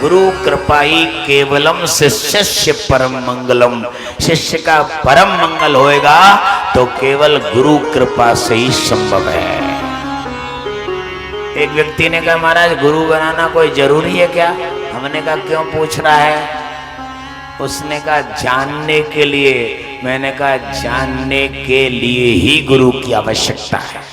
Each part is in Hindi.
गुरु कृपा ही केवलम शिष्य परम मंगलम। शिष्य का परम मंगल होएगा तो केवल गुरु कृपा से ही संभव है। एक व्यक्ति ने कहा महाराज गुरु बनाना कोई जरूरी है क्या? हमने कहा क्यों पूछ रहा है? उसने कहा जानने के लिए। मैंने कहा जानने के लिए ही गुरु की आवश्यकता है।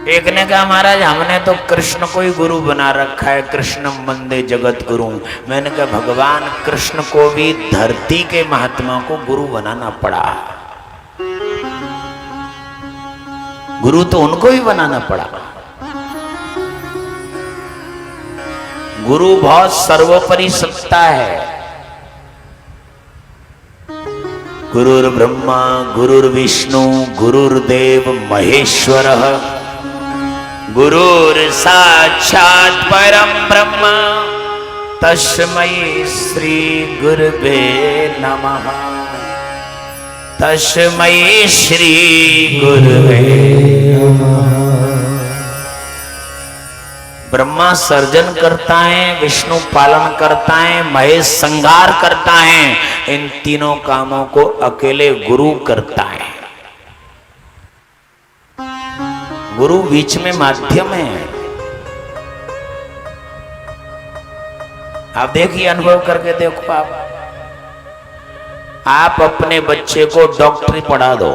एक ने कहा महाराज हमने तो कृष्ण को ही गुरु बना रखा है, कृष्ण वंदे जगत गुरु। मैंने कहा भगवान कृष्ण को भी धरती के महात्मा को गुरु बनाना पड़ा। गुरु तो उनको ही बनाना पड़ा। गुरु बहुत सर्वोपरि सत्ता है। गुरुर् ब्रह्मा गुरुर्विष्णु गुरुर्देव महेश्वरः गुरुर् साक्षात् परम ब्रह्म तस्मै श्री गुरुवे नमः। तस्मै श्री गुरुवे नमः। ब्रह्मा सर्जन करता है, विष्णु पालन करता है, महेश संहार करता है। इन तीनों कामों को अकेले गुरु करता है। गुरु बीच में माध्यम है। आप देखिए, अनुभव करके देखो। आप अपने बच्चे को डॉक्टरी पढ़ा दो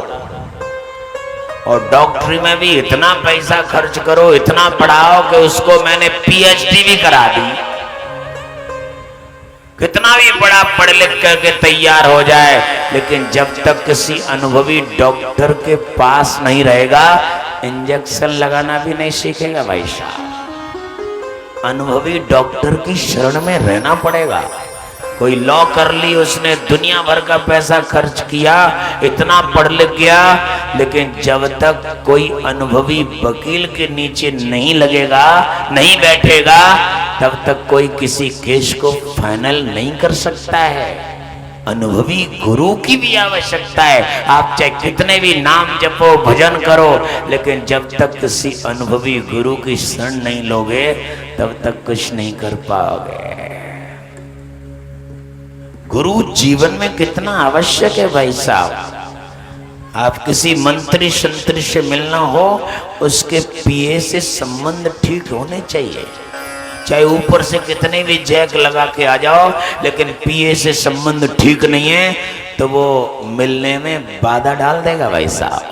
और डॉक्टरी में भी इतना पैसा खर्च करो, इतना पढ़ाओ कि उसको मैंने पीएचडी भी करा दी। कितना भी बड़ा पढ़ लिख करके तैयार हो जाए, लेकिन जब तक किसी अनुभवी डॉक्टर के पास नहीं रहेगा, इंजेक्शन लगाना भी नहीं सीखेगा भाई साहब। अनुभवी डॉक्टर की शरण में रहना पड़ेगा। कोई लॉ कर ली उसने, दुनिया भर का पैसा खर्च किया, इतना पढ़ लिख गया, लेकिन जब तक कोई अनुभवी वकील के नीचे नहीं लगेगा, नहीं बैठेगा, तब तक कोई किसी केस को फाइनल नहीं कर सकता है। अनुभवी गुरु की भी आवश्यकता है। आप चाहे कितने भी नाम जपो, भजन करो, लेकिन जब तक किसी अनुभवी गुरु की शरण नहीं लोगे, तब तक कुछ नहीं कर पाओगे। गुरु जीवन में कितना आवश्यक है भाई साहब। आप किसी मंत्री संतरी से मिलना हो, उसके पीए से संबंध ठीक होने चाहिए। चाहे ऊपर से कितने भी जैक लगा के आ जाओ, लेकिन पीए से संबंध ठीक नहीं है तो वो मिलने में बाधा डाल देगा भाई साहब।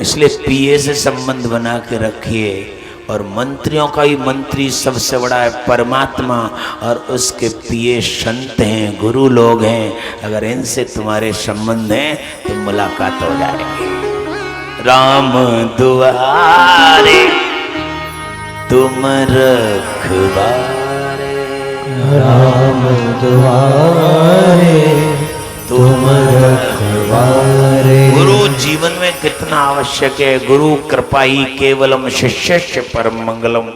इसलिए पीए से संबंध बना के रखिए। और मंत्रियों का ही मंत्री सबसे बड़ा है परमात्मा, और उसके पीए संत हैं, गुरु लोग हैं। अगर इनसे तुम्हारे संबंध हैं तो मुलाकात हो जाएगी। राम दुआरे तुम रखवारे, राम दुआरे तुम रखवारे। गुरु जीवन में कितना आवश्यक है। गुरु कृपा ही केवलम शिष्य परम मंगलम।